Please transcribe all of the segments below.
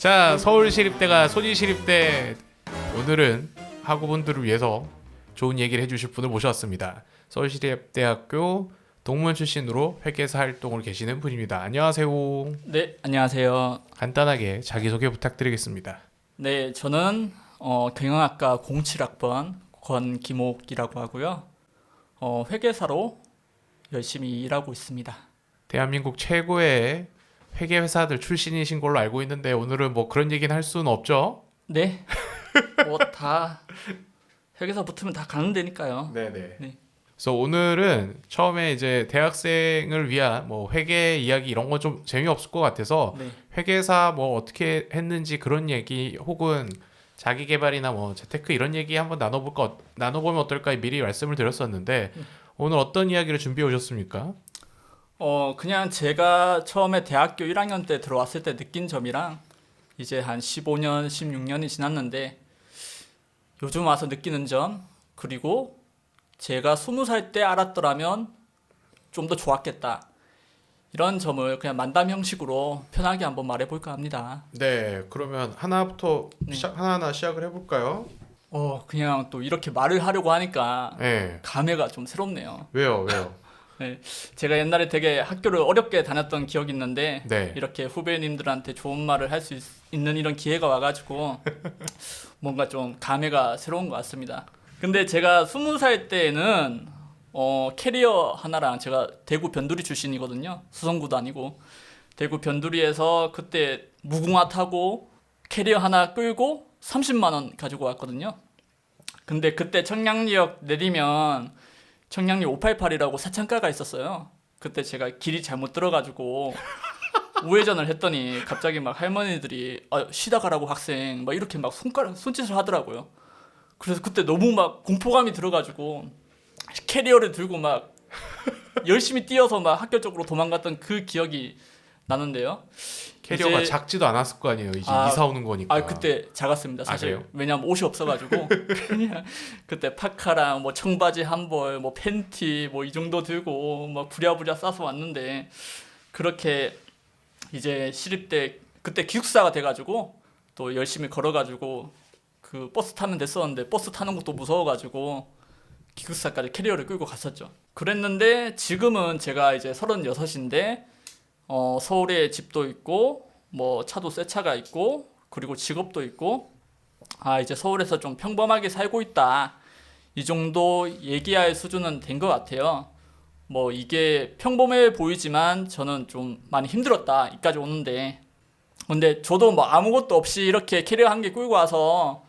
자, 서울시립대가 소지시립대, 오늘은 학우분들을 위해서 좋은 얘기를 해주실 분을 모셔왔습니다. 서울시립대학교 동문 출신으로 회계사 활동을 계시는 분입니다. 안녕하세요. 네, 안녕하세요. 간단하게 자기소개 부탁드리겠습니다. 네, 저는 경영학과 07학번 권기목이라고 하고요. 회계사로 열심히 일하고 있습니다. 대한민국 최고의 회계회사들 출신이신 걸로 알고 있는데 오늘은 뭐 그런 얘기는 할 수는 없죠? 네, 뭐 다 회계사 붙으면 다 가는 데니까요. 네네. 네. 그래서 오늘은 처음에 이제 대학생을 위한 뭐 회계 이야기 이런 건 좀 재미없을 것 같아서 네, 회계사 뭐 어떻게 했는지 그런 얘기 혹은 자기 개발이나 뭐 재테크 이런 얘기 한번 나눠보면 어떨까 미리 말씀을 드렸었는데 오늘 어떤 이야기를 준비해 오셨습니까? 그냥 제가 처음에 대학교 1학년 때 들어왔을 때 느낀 점이랑 이제 한 15년, 16년이 지났는데 요즘 와서 느끼는 점, 그리고 제가 20살 때 알았더라면 좀 더 좋았겠다. 이런 점을 그냥 만담 형식으로 편하게 한번 말해볼까 합니다. 네, 그러면 하나부터 네. 하나하나 시작을 해볼까요? 그냥 또 이렇게 말을 하려고 하니까 네, 감회가 좀 새롭네요. 왜요? 네, 제가 옛날에 되게 학교를 어렵게 다녔던 기억이 있는데 네. 이렇게 후배님들한테 좋은 말을 할 수 있는 이런 기회가 와가지고 뭔가 좀 감회가 새로운 것 같습니다. 근데 제가 20살 때에는 캐리어 하나랑, 제가 대구 변두리 출신이거든요. 수성구도 아니고 대구 변두리에서 그때 무궁화 타고 캐리어 하나 끌고 30만 원 가지고 왔거든요. 근데 그때 청량리역 내리면 청량리 588이라고 사창가가 있었어요. 그때 제가 길이 잘못 들어가지고 우회전을 했더니 갑자기 막 할머니들이 쉬다 가라고 학생 막 이렇게 막 손짓을 하더라고요. 그래서 그때 너무 막 공포감이 들어가지고 캐리어를 들고 막 열심히 뛰어서 막 학교 쪽으로 도망갔던 그 기억이 나는데요. 캐리어가 이제- 작지도 않았을 거 아니에요. 이제 이사 오는 거니까. 그때 작았습니다. 사실. 그래요? 왜냐면 옷이 없어가지고 그냥 그때 파카랑 뭐 청바지 한 벌, 뭐 팬티 뭐 이 정도 들고 뭐 부랴부랴 싸서 왔는데, 그렇게 이제 시립대 그때 기숙사가 돼가지고 또 열심히 걸어가지고 그 버스 타면 됐었는데 버스 타는 것도 무서워가지고 기숙사까지 캐리어를 끌고 갔었죠. 그랬는데 지금은 제가 이제 36인데 서울에 집도 있고 뭐 차도 새 차가 있고 그리고 직업도 있고 이제 서울에서 좀 평범하게 살고 있다, 이 정도 얘기할 수준은 된 것 같아요. 뭐 이게 평범해 보이지만 저는 좀 많이 힘들었다, 이까지 오는데. 근데 저도 뭐 아무것도 없이 이렇게 캐리어 한 개 끌고 와서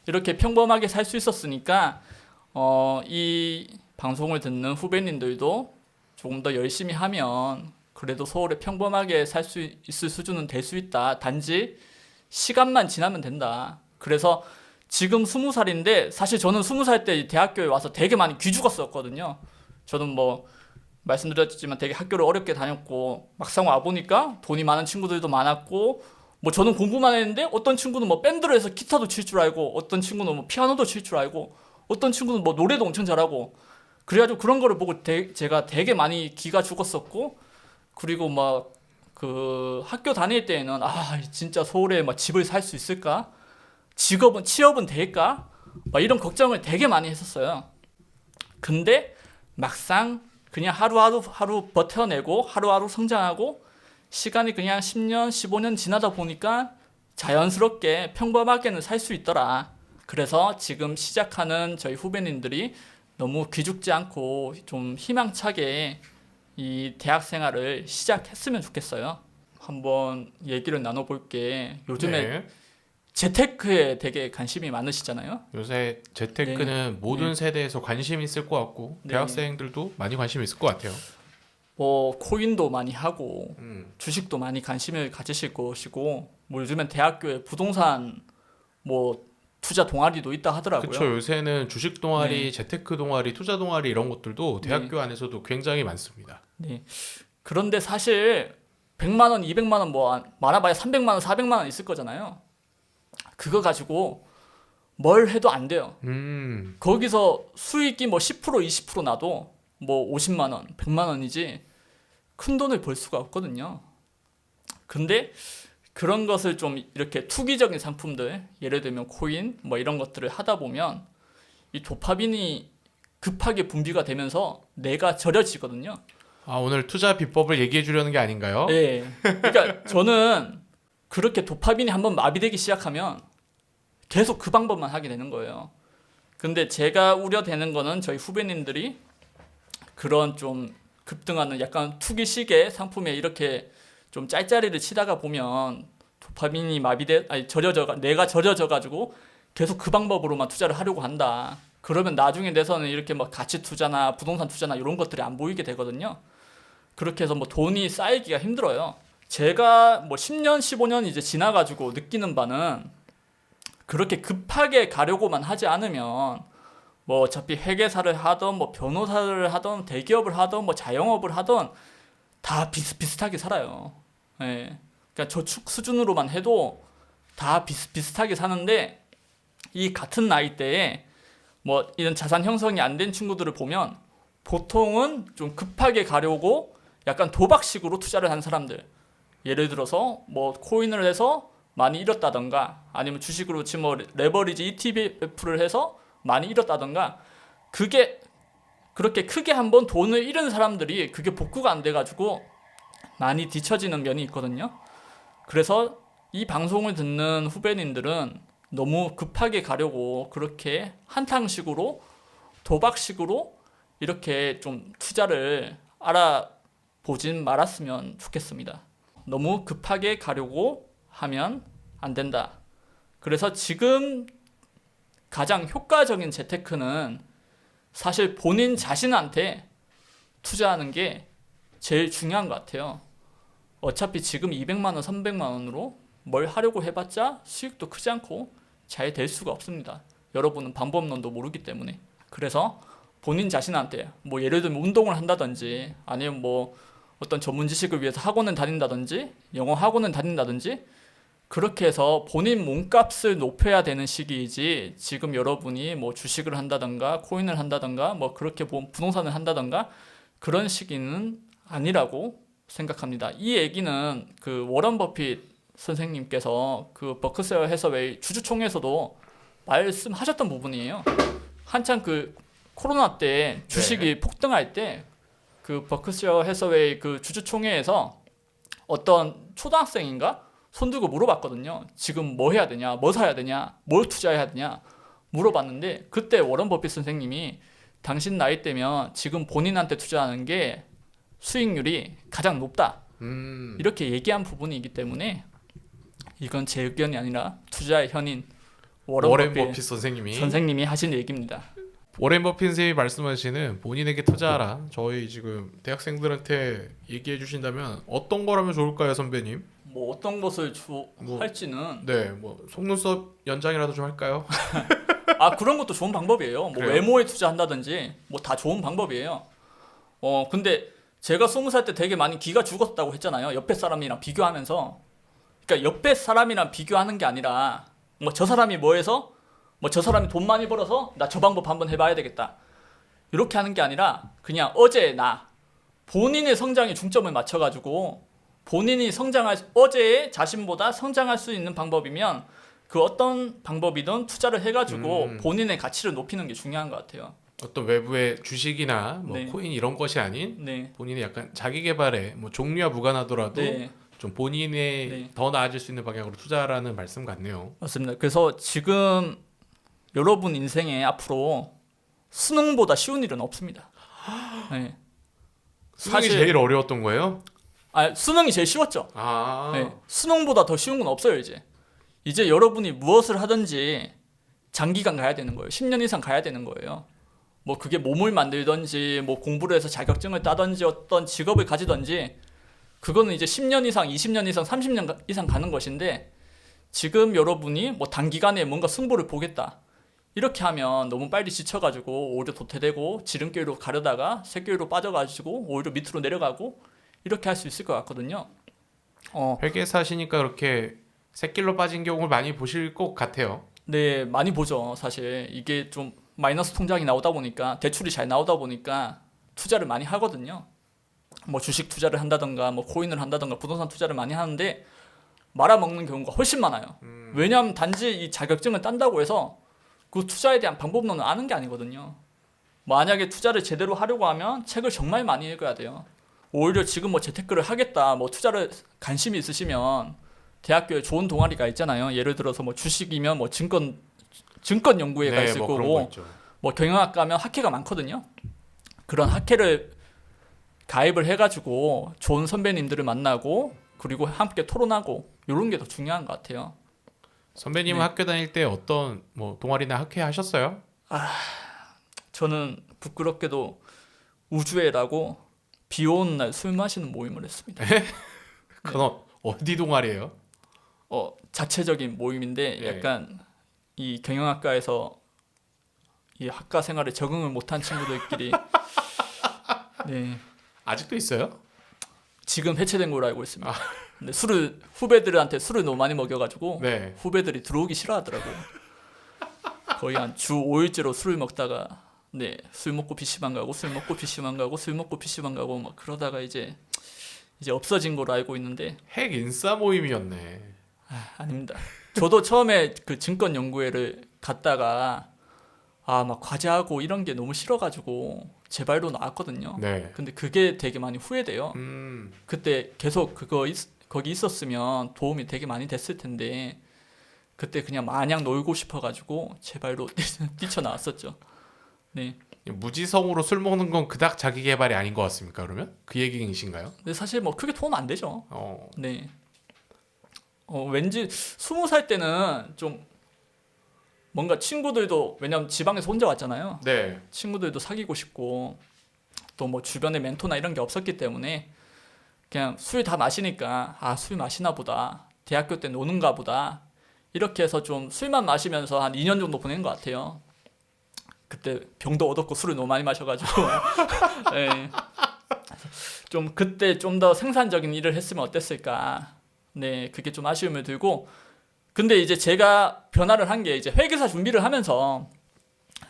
이렇게 평범하게 살 수 있었으니까 이 방송을 듣는 후배님들도 조금 더 열심히 하면 그래도 서울에 평범하게 살 수 있을 수준은 될 수 있다. 단지 시간만 지나면 된다. 그래서 지금 20살인데 사실 저는 20살 때 대학교에 와서 되게 많이 기죽었었거든요. 저는 뭐 말씀드렸지만 되게 학교를 어렵게 다녔고 막상 와보니까 돈이 많은 친구들도 많았고, 뭐 저는 공부만 했는데 어떤 친구는 뭐 밴드를 해서 기타도 칠 줄 알고, 어떤 친구는 뭐 피아노도 칠 줄 알고, 어떤 친구는 뭐 노래도 엄청 잘하고, 그래가지고 그런 거를 보고 제가 되게 많이 기가 죽었었고, 그리고 막 그 학교 다닐 때에는 진짜 서울에 막 집을 살 수 있을까? 취업은 될까? 막 이런 걱정을 되게 많이 했었어요. 근데 막상 그냥 하루 버텨내고 하루하루 성장하고 시간이 그냥 10년, 15년 지나다 보니까 자연스럽게 평범하게는 살 수 있더라. 그래서 지금 시작하는 저희 후배님들이 너무 기죽지 않고 좀 희망차게 이 대학 생활을 시작했으면 좋겠어요. 한번 얘기를 나눠볼게. 요즘에 네. 재테크에 되게 관심이 많으시잖아요. 요새 재테크는 모든 세대에서 관심 있을 것 같고 네. 대학생들도 많이 관심 있을 것 같아요. 뭐 코인도 많이 하고 음. 주식도 많이 관심을 가지실 것이고, 뭐 요즘엔 대학교에 부동산 뭐 투자 동아리도 있다 하더라고요. 그렇죠. 요새는 주식 동아리, 네. 재테크 동아리, 투자 동아리 이런 것들도 대학교 안에서도 굉장히 많습니다. 네. 그런데 사실 100만 원, 200만 원, 뭐 많아봐야 300만 원, 400만 원 있을 거잖아요. 그거 가지고 뭘 해도 안 돼요. 거기서 수익이 뭐 10%, 20% 나도 뭐 50만 원, 100만 원이지 큰 돈을 벌 수가 없거든요. 근데 그런 것을 좀 이렇게 투기적인 상품들, 예를 들면 코인 뭐 이런 것들을 하다 보면 이 도파민이 급하게 분비가 되면서 뇌가 절여지거든요. 아, 오늘 투자 비법을 얘기해 주려는 게 아닌가요? 예. 그러니까 저는 그렇게 도파민이 한번 마비되기 시작하면 계속 그 방법만 하게 되는 거예요. 근데 제가 우려되는 거는 저희 후배님들이 그런 좀 급등하는 약간 투기식의 상품에 이렇게 좀 짤짤이를 치다가 보면 도파민이 뇌가 절여져 가지고 계속 그 방법으로만 투자를 하려고 한다. 그러면 나중에 돼서는 이렇게 뭐 가치 투자나 부동산 투자나 이런 것들이 안 보이게 되거든요. 그렇게 해서 뭐 돈이 쌓이기가 힘들어요. 제가 뭐 10년, 15년 이제 지나가지고 느끼는 바는 그렇게 급하게 가려고만 하지 않으면 뭐 어차피 회계사를 하던 뭐 변호사를 하던 대기업을 하던 뭐 자영업을 하던 다 비슷비슷하게 살아요. 예. 그러니까 저축 수준으로만 해도 다 비슷비슷하게 사는데 이 같은 나이대에 뭐 이런 자산 형성이 안 된 친구들을 보면 보통은 좀 급하게 가려고 약간 도박식으로 투자를 한 사람들. 예를 들어서 뭐 코인을 해서 많이 잃었다던가 아니면 주식으로 치면 뭐 레버리지 ETF를 해서 많이 잃었다던가 그게 그렇게 크게 한번 돈을 잃은 사람들이 그게 복구가 안 돼가지고 많이 뒤처지는 면이 있거든요. 그래서 이 방송을 듣는 후배님들은 너무 급하게 가려고 그렇게 한탕식으로 도박식으로 이렇게 좀 투자를 알아보진 말았으면 좋겠습니다. 너무 급하게 가려고 하면 안 된다. 그래서 지금 가장 효과적인 재테크는 사실 본인 자신한테 투자하는 게 제일 중요한 것 같아요. 어차피 지금 200만 원, 300만 원으로 뭘 하려고 해봤자 수익도 크지 않고 잘 될 수가 없습니다. 여러분은 방법론도 모르기 때문에. 그래서 본인 자신한테 뭐 예를 들면 운동을 한다든지 아니면 뭐 어떤 전문 지식을 위해서 학원을 다닌다든지 영어 학원을 다닌다든지 그렇게 해서 본인 몸값을 높여야 되는 시기이지 지금 여러분이 뭐 주식을 한다든가 코인을 한다든가 뭐 그렇게 부동산을 한다든가 그런 시기는 아니라고 생각합니다. 이 얘기는 그 워런 버핏 선생님께서 그 버크셔 해서웨이 주주총회에서도 말씀하셨던 부분이에요. 한창 그 코로나 때 주식이 폭등할 때 그 버크셔 해서웨이 그 주주총회에서 어떤 초등학생인가 손 들고 물어봤거든요. 지금 뭐 해야 되냐, 뭐 사야 되냐, 뭘 투자해야 되냐 물어봤는데 그때 워런 버핏 선생님이 당신 나이 때면 지금 본인한테 투자하는 게 수익률이 가장 높다. 이렇게 얘기한 부분이기 때문에 이건 제 의견이 아니라 투자의 현인 워렌 버핏 선생님이 하신 얘기입니다. 워렌 버핏 선생님이 말씀하시는 본인에게 투자하라. 저희 지금 대학생들한테 얘기해 주신다면 어떤 거라면 좋을까요, 선배님? 뭐 어떤 것을 할지는 네, 뭐 속눈썹 연장이라도 좀 할까요? 아 그런 것도 좋은 방법이에요. 뭐 그래요? 외모에 투자한다든지 뭐 다 좋은 방법이에요. 근데 제가 20살 때 되게 많이 기가 죽었다고 했잖아요. 옆에 사람이랑 비교하면서. 그러니까 옆에 사람이랑 비교하는 게 아니라 뭐 저 사람이 뭐 해서 뭐 저 사람이 돈 많이 벌어서 나 저 방법 한번 해봐야 되겠다. 이렇게 하는 게 아니라 그냥 어제의 나 본인의 성장에 중점을 맞춰가지고 본인이 어제의 자신보다 성장할 수 있는 방법이면 그 어떤 방법이든 투자를 해가지고 본인의 가치를 높이는 게 중요한 것 같아요. 어떤 외부의 주식이나 뭐 네. 코인 이런 것이 아닌 네. 본인의 약간 자기 개발에 뭐 종류와 무관하더라도 네. 좀 본인의 네. 더 나아질 수 있는 방향으로 투자라는 말씀 같네요. 맞습니다. 그래서 지금 여러분 인생에 앞으로 수능보다 쉬운 일은 없습니다. 네. 수능이 제일 어려웠던 거예요? 수능이 제일 쉬웠죠. 아, 네. 수능보다 더 쉬운 건 없어요, 이제. 이제 여러분이 무엇을 하든지 장기간 가야 되는 거예요. 10년 이상 가야 되는 거예요. 뭐 그게 몸을 만들든지 뭐 공부를 해서 자격증을 따든지 어떤 직업을 가지든지 그거는 이제 10년 이상, 20년 이상, 30년 이상 가는 것인데 지금 여러분이 뭐 단기간에 뭔가 승부를 보겠다. 이렇게 하면 너무 빨리 지쳐가지고 오히려 도태되고 지름길로 가려다가 샛길로 빠져가지고 오히려 밑으로 내려가고 이렇게 할 수 있을 것 같거든요. 회계사시니까 그렇게 새길로 빠진 경우를 많이 보실 것 같아요. 네, 많이 보죠. 사실 이게 좀 마이너스 통장이 나오다 보니까 대출이 잘 나오다 보니까 투자를 많이 하거든요. 뭐 주식 투자를 한다던가 뭐 코인을 한다던가 부동산 투자를 많이 하는데 말아먹는 경우가 훨씬 많아요. 왜냐하면 단지 이 자격증을 딴다고 해서 그 투자에 대한 방법론을 아는 게 아니거든요. 만약에 투자를 제대로 하려고 하면 책을 정말 많이 읽어야 돼요. 오히려 지금 뭐 재테크를 하겠다, 뭐 투자를 관심이 있으시면 대학교에 좋은 동아리가 있잖아요. 예를 들어서 뭐 주식이면 뭐 증권 연구회가 있을 뭐 그런 거 거고, 있죠. 뭐 경영학과면 학회가 많거든요. 그런 학회를 가입을 해가지고 좋은 선배님들을 만나고 그리고 함께 토론하고 이런 게 더 중요한 것 같아요. 선배님은 네. 학교 다닐 때 어떤 뭐 동아리나 학회 하셨어요? 저는 부끄럽게도 우주회라고 비 오는 날 술 마시는 모임을 했습니다. 그건 어디 동아리예요? 자체적인 모임인데 예. 약간 이 경영학과에서 이 학과 생활에 적응을 못한 친구들끼리 네, 아직도 있어요? 지금 해체된 걸로 알고 있습니다. 근데 후배들한테 술을 너무 많이 먹여가지고 네. 후배들이 들어오기 싫어하더라고요. 거의 한 주 5일째로 술을 먹다가 네, 술 먹고 PC방 가고 술 먹고 PC방 가고 술 먹고 PC방 가고 막 그러다가 이제 없어진 걸로 알고 있는데 핵 인싸 모임이었네. 아닙니다. 저도 처음에 그 증권연구회를 갔다가 막 과제하고 이런 게 너무 싫어가지고 제발로 나왔거든요. 네. 근데 그게 되게 많이 후회돼요. 그때 계속 거기 있었으면 도움이 되게 많이 됐을 텐데 그때 그냥 마냥 놀고 싶어가지고 제발로 뛰쳐나왔었죠. 네. 무지성으로 술 먹는 건 그닥 자기 개발이 아닌 것 같습니까? 그러면 그 얘기이신가요? 근데 사실 뭐 크게 도움 안 되죠. 어. 네. 왠지 20살 때는 좀 뭔가 친구들도 왜냐면 지방에서 혼자 왔잖아요. 네. 친구들도 사귀고 싶고 또 뭐 주변에 멘토나 이런 게 없었기 때문에 그냥 술 다 마시니까 술 마시나 보다. 대학교 때 노는가 보다. 이렇게 해서 좀 술만 마시면서 한 2년 정도 보낸 것 같아요. 그때 병도 얻었고 술을 너무 많이 마셔가지고 네. 좀 그때 좀 더 생산적인 일을 했으면 어땠을까. 네, 그게 좀 아쉬움을 들고 근데 이제 제가 변화를 한 게 이제 회계사 준비를 하면서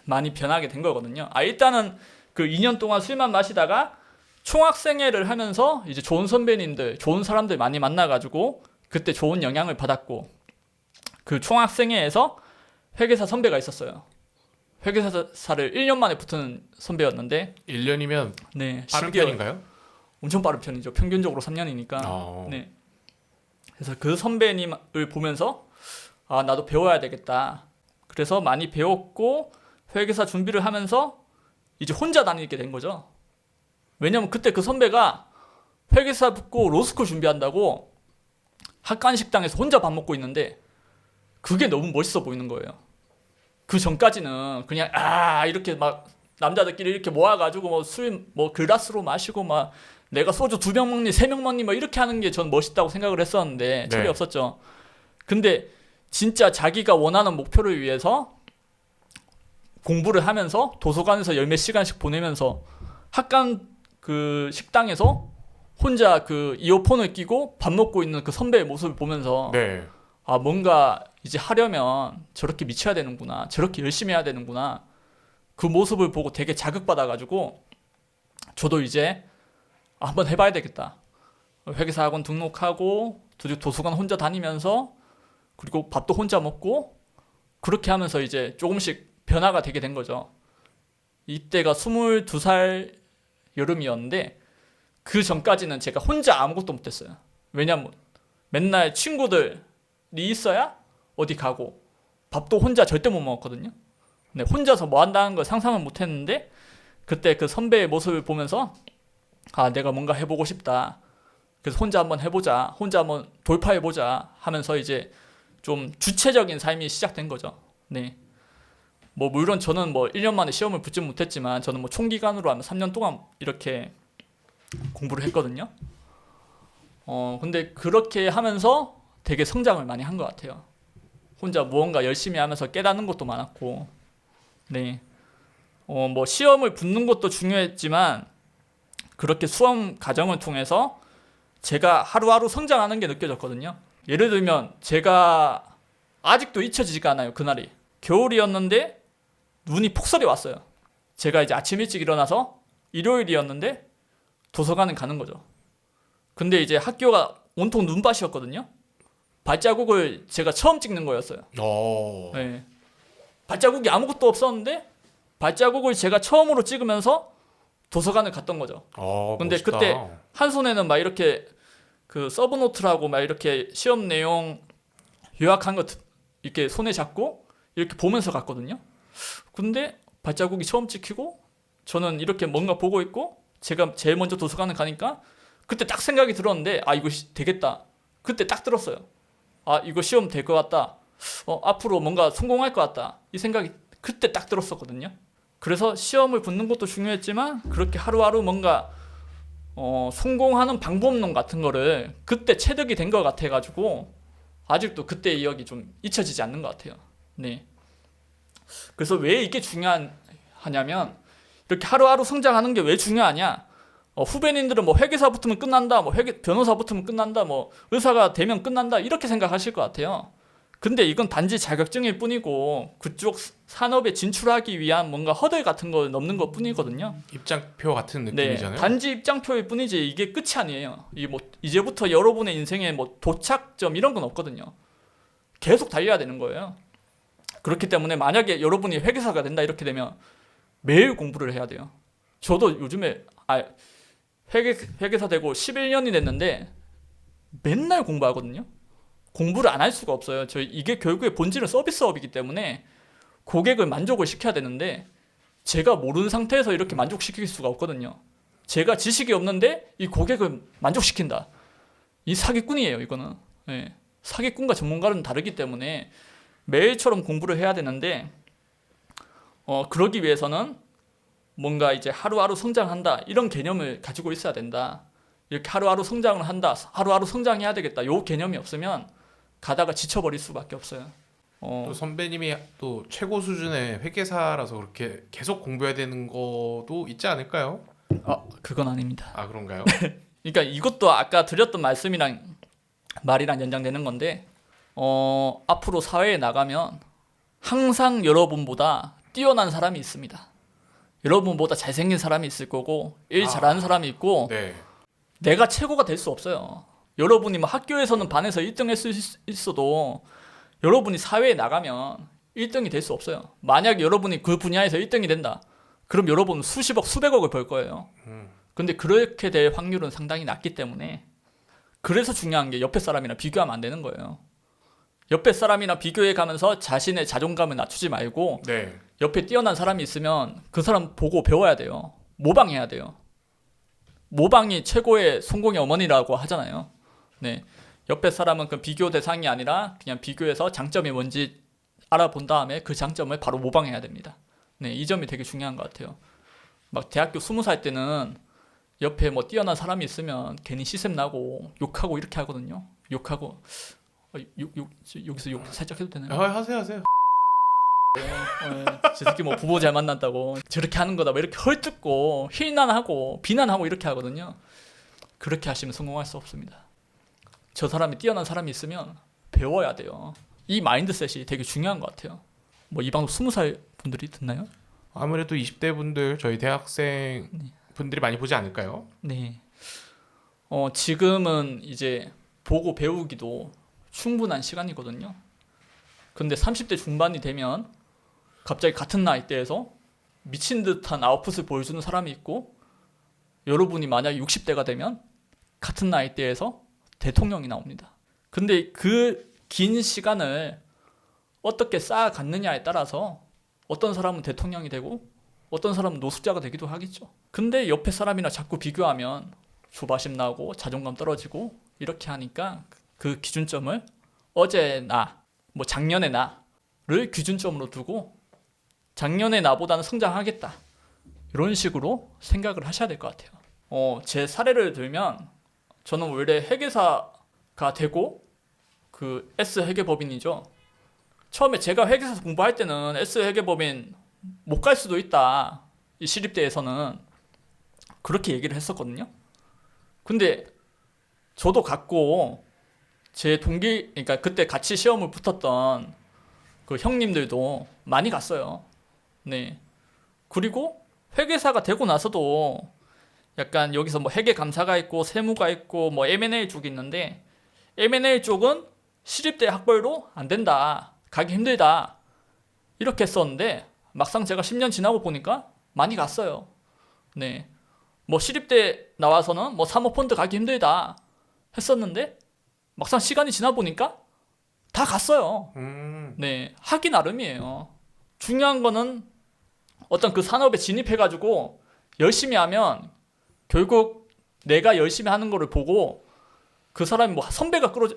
많이 변하게 된 거거든요. 일단은 그 2년 동안 술만 마시다가 총학생회를 하면서 이제 좋은 선배님들, 좋은 사람들 많이 만나가지고 그때 좋은 영향을 받았고 그 총학생회에서 회계사 선배가 있었어요. 회계사를 1년 만에 붙은 선배였는데 1년이면 네, 빠른 10개월. 편인가요? 엄청 빠른 편이죠. 평균적으로 3년이니까. 네. 그래서 그 선배님을 보면서 나도 배워야 되겠다. 그래서 많이 배웠고 회계사 준비를 하면서 이제 혼자 다니게 된 거죠. 왜냐면 그때 그 선배가 회계사 붙고 로스쿨 준비한다고 학간식당에서 혼자 밥 먹고 있는데 그게 너무 멋있어 보이는 거예요. 그 전까지는 그냥 이렇게 막 남자들끼리 이렇게 모아가지고 뭐 술 뭐 글라스로 마시고 막 내가 소주 2병 먹니 3병 먹니 뭐 이렇게 하는 게 전 멋있다고 생각을 했었는데 철이 네. 없었죠. 근데 진짜 자기가 원하는 목표를 위해서 공부를 하면서 도서관에서 열 몇 시간씩 보내면서 학간 그 식당에서 혼자 그 이어폰을 끼고 밥 먹고 있는 그 선배의 모습을 보면서 네. 뭔가 이제 하려면 저렇게 미쳐야 되는구나. 저렇게 열심히 해야 되는구나. 그 모습을 보고 되게 자극받아가지고 저도 이제 한번 해봐야 되겠다. 회계사 학원 등록하고 도서관 혼자 다니면서 그리고 밥도 혼자 먹고 그렇게 하면서 이제 조금씩 변화가 되게 된 거죠. 이때가 22살 여름이었는데 그 전까지는 제가 혼자 아무것도 못했어요. 왜냐면 맨날 친구들이 있어야 어디 가고 밥도 혼자 절대 못 먹었거든요. 네, 혼자서 뭐 한다는 걸 상상을 못 했는데 그때 그 선배의 모습을 보면서 내가 뭔가 해보고 싶다. 그래서 혼자 한번 해보자. 혼자 한번 돌파해보자 하면서 이제 좀 주체적인 삶이 시작된 거죠. 네. 뭐 물론 저는 뭐 1년 만에 시험을 붙지 못했지만 저는 뭐 총기간으로 하면 3년 동안 이렇게 공부를 했거든요. 근데 그렇게 하면서 되게 성장을 많이 한 것 같아요. 혼자 무언가 열심히 하면서 깨닫는 것도 많았고, 네. 뭐 시험을 붙는 것도 중요했지만 그렇게 수험 과정을 통해서 제가 하루하루 성장하는 게 느껴졌거든요. 예를 들면 제가 아직도 잊혀지지가 않아요. 그날이 겨울이었는데 눈이 폭설이 왔어요. 제가 이제 아침 일찍 일어나서 일요일이었는데 도서관에 가는 거죠. 근데 이제 학교가 온통 눈밭이었거든요. 발자국을 제가 처음 찍는 거였어요. 네. 발자국이 아무것도 없었는데 발자국을 제가 처음으로 찍으면서 도서관을 갔던 거죠. 근데 멋있다. 그때 한 손에는 막 이렇게 그 서브노트라고 막 이렇게 시험 내용 요약한 거 이렇게 손에 잡고 이렇게 보면서 갔거든요. 근데 발자국이 처음 찍히고 저는 이렇게 뭔가 보고 있고 제가 제일 먼저 도서관을 가니까 그때 딱 생각이 들었는데 아 이거 되겠다. 그때 딱 들었어요. 아 이거 시험 될 것 같다. 앞으로 뭔가 성공할 것 같다. 이 생각이 그때 딱 들었었거든요. 그래서 시험을 붙는 것도 중요했지만 그렇게 하루하루 뭔가 성공하는 방법론 같은 거를 그때 체득이 된 것 같아가지고 아직도 그때의 기억이 좀 잊혀지지 않는 것 같아요. 네. 그래서 왜 이게 중요하냐면 이렇게 하루하루 성장하는 게 왜 중요하냐? 후배님들은 뭐 회계사 붙으면 끝난다, 뭐 변호사 붙으면 끝난다, 뭐 의사가 되면 끝난다 이렇게 생각하실 것 같아요. 근데 이건 단지 자격증일 뿐이고 그쪽 산업에 진출하기 위한 뭔가 허들 같은 걸 넘는 것 뿐이거든요. 입장표 같은 네, 느낌이잖아요. 단지 입장표일 뿐이지 이게 끝이 아니에요. 이게 뭐 이제부터 여러분의 인생에 뭐 도착점 이런 건 없거든요. 계속 달려야 되는 거예요. 그렇기 때문에 만약에 여러분이 회계사가 된다 이렇게 되면 매일 공부를 해야 돼요. 저도 요즘에 회계사 되고 11년이 됐는데 맨날 공부하거든요. 공부를 안 할 수가 없어요. 이게 결국에 본질은 서비스업이기 때문에 고객을 만족을 시켜야 되는데 제가 모르는 상태에서 이렇게 만족시킬 수가 없거든요. 제가 지식이 없는데 이 고객을 만족시킨다. 이 사기꾼이에요, 이거는. 네. 사기꾼과 전문가는 다르기 때문에 매일처럼 공부를 해야 되는데 그러기 위해서는 뭔가 이제 하루하루 성장한다 이런 개념을 가지고 있어야 된다. 이렇게 하루하루 성장을 한다. 하루하루 성장해야 되겠다. 요 개념이 없으면 가다가 지쳐버릴 수밖에 없어요. 또 선배님이 또 최고 수준의 회계사라서 그렇게 계속 공부해야 되는 것도 있지 않을까요? 그건 아닙니다. 아 그런가요? 그러니까 이것도 아까 드렸던 말이랑 연장되는 건데 앞으로 사회에 나가면 항상 여러분보다 뛰어난 사람이 있습니다. 여러분보다 잘생긴 사람이 있을 거고 일 잘하는 사람이 있고 네. 내가 최고가 될 수 없어요. 여러분이 뭐 학교에서는 반에서 1등 할 수 있어도 여러분이 사회에 나가면 1등이 될 수 없어요. 만약 여러분이 그 분야에서 1등이 된다. 그럼 여러분은 수십억, 수백억을 벌 거예요. 근데 그렇게 될 확률은 상당히 낮기 때문에 그래서 중요한 게 옆에 사람이랑 비교하면 안 되는 거예요. 옆에 사람이랑 비교해 가면서 자신의 자존감을 낮추지 말고 네. 옆에 뛰어난 사람이 있으면 그 사람 보고 배워야 돼요. 모방해야 돼요. 모방이 최고의 성공의 어머니라고 하잖아요. 네. 옆에 사람은 그 비교 대상이 아니라 그냥 비교해서 장점이 뭔지 알아본 다음에 그 장점을 바로 모방해야 됩니다. 네, 이 점이 되게 중요한 것 같아요. 막 대학교 20살 때는 옆에 뭐 뛰어난 사람이 있으면 괜히 시샘 나고 욕하고 이렇게 하거든요. 욕하고 여기서 욕 살짝 해도 되나요? 하세요. 저 새끼 뭐 부모 잘 만났다고 저렇게 하는 거다 뭐 이렇게 헐뜯고 힐난하고 비난하고 이렇게 하거든요. 그렇게 하시면 성공할 수 없습니다. 저 사람이 뛰어난 사람이 있으면 배워야 돼요. 이 마인드셋이 되게 중요한 것 같아요. 뭐 이 방송 20살 분들이 듣나요? 아무래도 20대 분들 저희 대학생 분들이 많이 보지 않을까요? 네. 지금은 이제 보고 배우기도 충분한 시간이거든요. 근데 30대 중반이 되면 갑자기 같은 나이대에서 미친 듯한 아웃풋을 보여주는 사람이 있고 여러분이 만약 60대가 되면 같은 나이대에서 대통령이 나옵니다. 근데 그 긴 시간을 어떻게 쌓아갔느냐에 따라서 어떤 사람은 대통령이 되고 어떤 사람은 노숙자가 되기도 하겠죠. 근데 옆에 사람이랑 자꾸 비교하면 조바심 나고 자존감 떨어지고 이렇게 하니까 그 기준점을 어제 나, 뭐 작년의 나를 기준점으로 두고 작년의 나보다는 성장하겠다. 이런 식으로 생각을 하셔야 될 것 같아요. 제 사례를 들면 저는 원래 회계사가 되고 그 S 회계법인이죠. 처음에 제가 회계사 공부할 때는 S 회계법인 못 갈 수도 있다. 이 시립대에서는 그렇게 얘기를 했었거든요. 근데 저도 갔고 제 동기, 그러니까 그때 같이 시험을 붙었던 그 형님들도 많이 갔어요. 네. 그리고 회계사가 되고 나서도 약간 여기서 뭐 회계 감사가 있고 세무가 있고 뭐 M&A 쪽이 있는데 M&A 쪽은 시립대 학벌로 안 된다, 가기 힘들다 이렇게 했었는데 막상 제가 10년 지나고 보니까 많이 갔어요. 네, 뭐 시립대 나와서는 뭐 사모펀드 가기 힘들다 했었는데 막상 시간이 지나 보니까 다 갔어요. 네, 하기 나름이에요. 중요한 거는 어떤 그 산업에 진입해가지고 열심히 하면 결국 내가 열심히 하는 거를 보고 그 사람이 뭐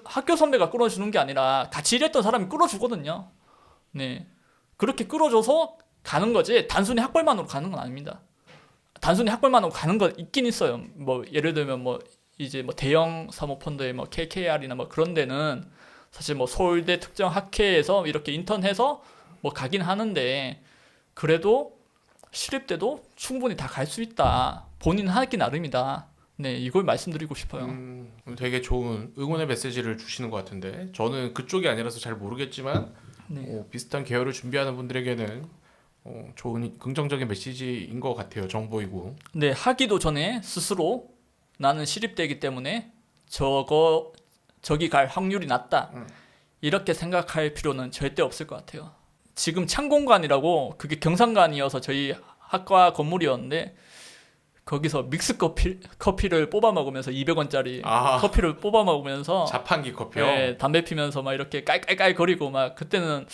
학교 선배가 끌어주는 게 아니라 같이 일했던 사람이 끌어주거든요. 네, 그렇게 끌어줘서 가는 거지 단순히 학벌만으로 가는 건 아닙니다. 단순히 학벌만으로 가는 건 있긴 있어요. 뭐 예를 들면 뭐 이제 뭐 대형 사모펀드의 뭐 KKR이나 뭐 그런 데는 사실 뭐 서울대 특정 학회에서 이렇게 인턴해서 뭐 가긴 하는데 그래도 시립대도 충분히 다 갈 수 있다. 본인 하기 나름이다. 네, 이걸 말씀드리고 싶어요. 되게 좋은 응원의 메시지를 주시는 것 같은데 저는 그쪽이 아니라서 잘 모르겠지만 네. 비슷한 계열을 준비하는 분들에게는 좋은 긍정적인 메시지인 것 같아요. 정보이고. 네, 하기도 전에 스스로 나는 시립대이기 때문에 저기 갈 확률이 낮다. 이렇게 생각할 필요는 절대 없을 것 같아요. 지금 창공관이라고 그게 경상관이어서 저희 학과 건물이었는데 거기서 믹스 커피를 뽑아 먹으면서 200원짜리 커피를 뽑아 먹으면서 자판기 커피요? 네, 담배 피면서 막 이렇게 깔깔깔 거리고 막 그때는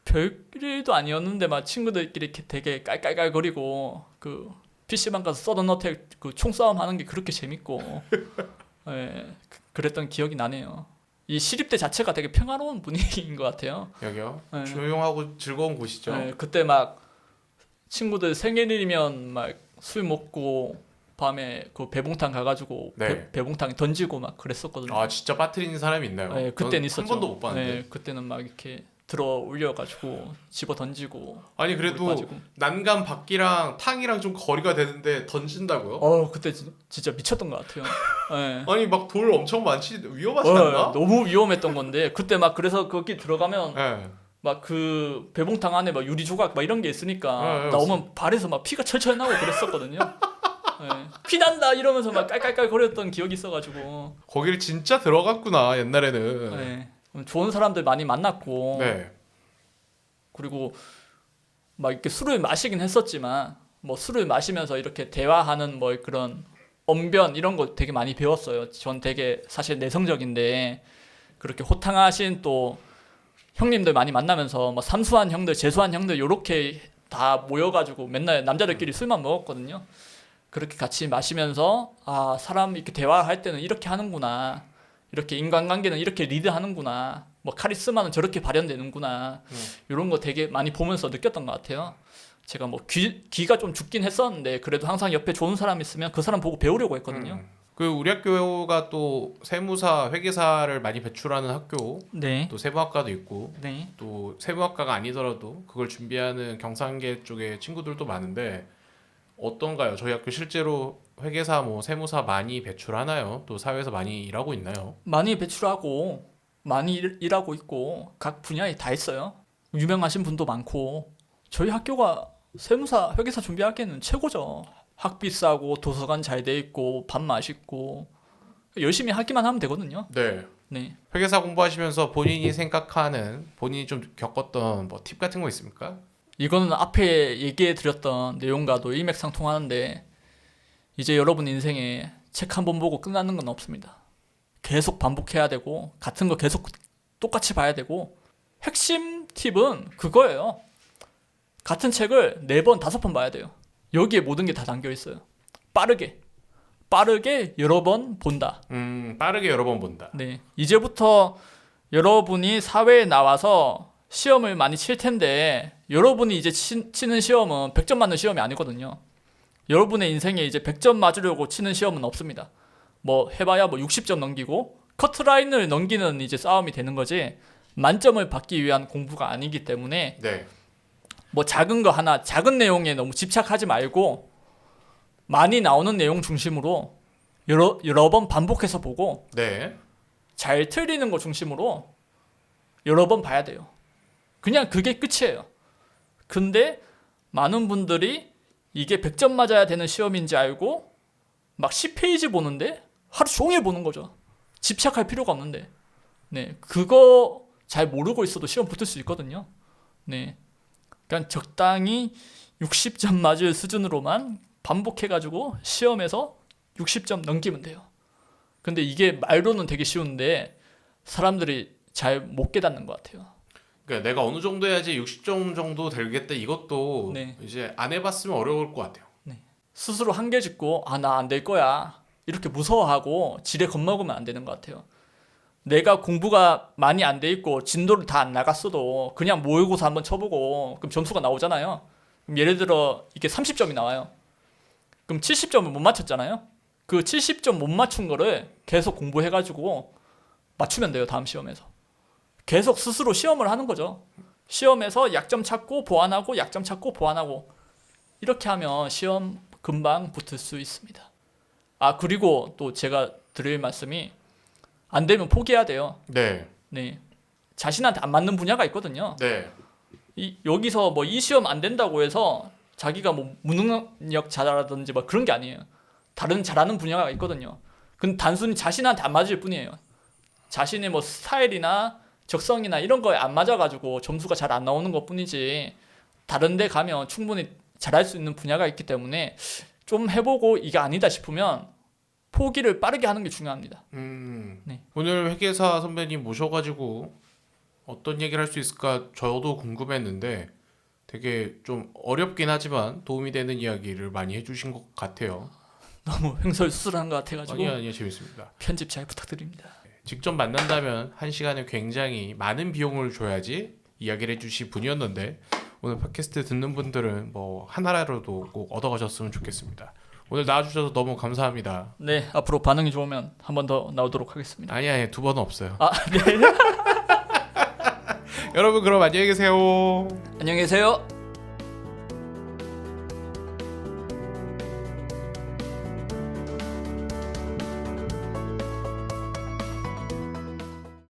별일도 아니었는데 막 친구들끼리 이렇게 되게 깔깔깔 거리고 그 PC방 가서 서든어택 그 총싸움 하는 게 그렇게 재밌고 네, 그랬던 기억이 나네요. 이 시립대 자체가 되게 평화로운 분위기인 것 같아요. 여기요? 네. 조용하고 즐거운 곳이죠. 네, 그때 막 친구들 생일이면 막 술 먹고 밤에 그 배봉탕 가가지고 네. 배봉탕 던지고 막 그랬었거든요. 아 진짜 빠뜨리는 사람이 있나요? 네, 그때는 있었죠. 한 번도 못 봤는데. 네, 그때는 막 이렇게 들어 올려가지고 집어 던지고. 아니 그래도 난간 밖이랑 탕이랑 좀 거리가 되는데 던진다고요? 그때 진짜 미쳤던 것 같아요. 네. 아니 막 돌 엄청 많지 위험하지 않나? 너무 위험했던 건데 그때 막 그래서 거기 들어가면 네. 막 그 배봉탕 안에 막 유리 조각 막 이런 게 있으니까 네, 나오면 발에서 막 피가 철철 나고 그랬었거든요. 네. 피 난다 이러면서 막 깔깔깔 거렸던 기억이 있어가지고. 거기를 진짜 들어갔구나 옛날에는. 네. 좋은 사람들 많이 만났고. 네. 그리고 막 이렇게 술을 마시긴 했었지만 뭐 술을 마시면서 이렇게 대화하는 뭐 그런 언변 이런 거 되게 많이 배웠어요. 전 되게 사실 내성적인데 그렇게 호탕하신 또 형님들 많이 만나면서 뭐 삼수한 형들, 재수한 형들 요렇게 다 모여가지고 맨날 남자들끼리 술만 먹었거든요. 그렇게 같이 마시면서 아 사람 이렇게 대화할 때는 이렇게 하는구나, 이렇게 인간관계는 이렇게 리드하는구나, 뭐 카리스마는 저렇게 발현되는구나 이런 거 되게 많이 보면서 느꼈던 것 같아요. 제가 뭐 귀가 좀 죽긴 했었는데 그래도 항상 옆에 좋은 사람 있으면 그 사람 보고 배우려고 했거든요. 그 우리 학교가 또 세무사, 회계사를 많이 배출하는 학교, 네. 또 세무학과도 있고, 네. 또 세무학과가 아니더라도 그걸 준비하는 경상계 쪽에 친구들도 많은데 어떤가요? 저희 학교 실제로 회계사, 뭐 세무사 많이 배출하나요? 또 사회에서 많이 일하고 있나요? 많이 배출하고 많이 일하고 있고 각 분야에 다 있어요. 유명하신 분도 많고 저희 학교가 세무사, 회계사 준비하기에는 최고죠. 학비 싸고 도서관 잘 돼 있고 밥 맛있고 열심히 하기만 하면 되거든요. 네. 네. 회계사 공부하시면서 본인이 생각하는, 본인이 좀 겪었던 뭐 팁 같은 거 있습니까? 이거는 앞에 얘기해 드렸던 내용과도 일맥상통하는데 이제 여러분 인생에 책 한 번 보고 끝나는 건 없습니다. 계속 반복해야 되고 같은 거 계속 똑같이 봐야 되고 핵심 팁은 그거예요. 같은 책을 4번, 5번 봐야 돼요. 여기에 모든 게 다 담겨 있어요. 빠르게 여러 번 본다. 빠르게 여러 번 본다. 네, 이제부터 여러분이 사회에 나와서 시험을 많이 칠 텐데 여러분이 이제 치는 시험은 100점 맞는 시험이 아니거든요. 여러분의 인생에 이제 100점 맞으려고 치는 시험은 없습니다. 뭐 해봐야 뭐 60점 넘기고 커트라인을 넘기는 이제 싸움이 되는 거지 만점을 받기 위한 공부가 아니기 때문에 네. 뭐 작은 거 하나, 작은 내용에 너무 집착하지 말고 많이 나오는 내용 중심으로 여러 번 반복해서 보고 네. 잘 틀리는 거 중심으로 여러 번 봐야 돼요. 그냥 그게 끝이에요. 근데 많은 분들이 이게 100점 맞아야 되는 시험인지 알고 막 10페이지 보는데 하루 종일 보는 거죠. 집착할 필요가 없는데. 네, 그거 잘 모르고 있어도 시험 붙을 수 있거든요. 네, 그러니까 적당히 60점 맞을 수준으로만 반복해가지고 시험에서 60점 넘기면 돼요. 근데 이게 말로는 되게 쉬운데 사람들이 잘 못 깨닫는 것 같아요. 그러니까 내가 어느 정도 해야지 60점 정도 되겠다 이것도 네. 이제 안 해봤으면 어려울 것 같아요. 스스로 한계 짓고 아 나 안 될 거야 이렇게 무서워하고 지레 겁먹으면 안 되는 것 같아요. 내가 공부가 많이 안 돼 있고 진도를 다 안 나갔어도 그냥 모의고사 한번 쳐보고 그럼 점수가 나오잖아요. 그럼 예를 들어 이게 30점이 나와요. 그럼 70점을 못 맞췄잖아요. 그 70점 못 맞춘 거를 계속 공부해가지고 맞추면 돼요. 다음 시험에서. 계속 스스로 시험을 하는 거죠. 시험에서 약점 찾고 보완하고 약점 찾고 보완하고 이렇게 하면 시험 금방 붙을 수 있습니다. 아 그리고 또 제가 드릴 말씀이 안 되면 포기해야 돼요. 네. 네, 자신한테 안 맞는 분야가 있거든요. 네. 여기서 뭐 이 시험 안 된다고 해서 자기가 뭐 무능력자라든지 뭐 그런 게 아니에요. 다른 잘하는 분야가 있거든요. 근데 단순히 자신한테 안 맞을 뿐이에요. 자신의 뭐 스타일이나 적성이나 이런 거에 안 맞아가지고 점수가 잘 안 나오는 것 뿐이지 다른 데 가면 충분히 잘할 수 있는 분야가 있기 때문에 좀 해보고 이게 아니다 싶으면 포기를 빠르게 하는 게 중요합니다. 네. 오늘 회계사 선배님 모셔가지고 어떤 얘기를 할 수 있을까 저도 궁금했는데 되게 좀 어렵긴 하지만 도움이 되는 이야기를 많이 해주신 것 같아요. 너무 횡설수설한 것 같아가지고 아니요 재밌습니다. 편집 잘 부탁드립니다. 직접 만난다면 한 시간에 굉장히 많은 비용을 줘야지 이야기를 해주실 분이었는데 오늘 팟캐스트 듣는 분들은 뭐 하나라도 꼭 얻어가셨으면 좋겠습니다. 오늘 나와주셔서 너무 감사합니다. 네, 앞으로 반응이 좋으면 한 번 더 나오도록 하겠습니다. 아니 두 번은 없어요. 아, 네. 여러분 그럼 안녕히 계세요. 안녕히 계세요.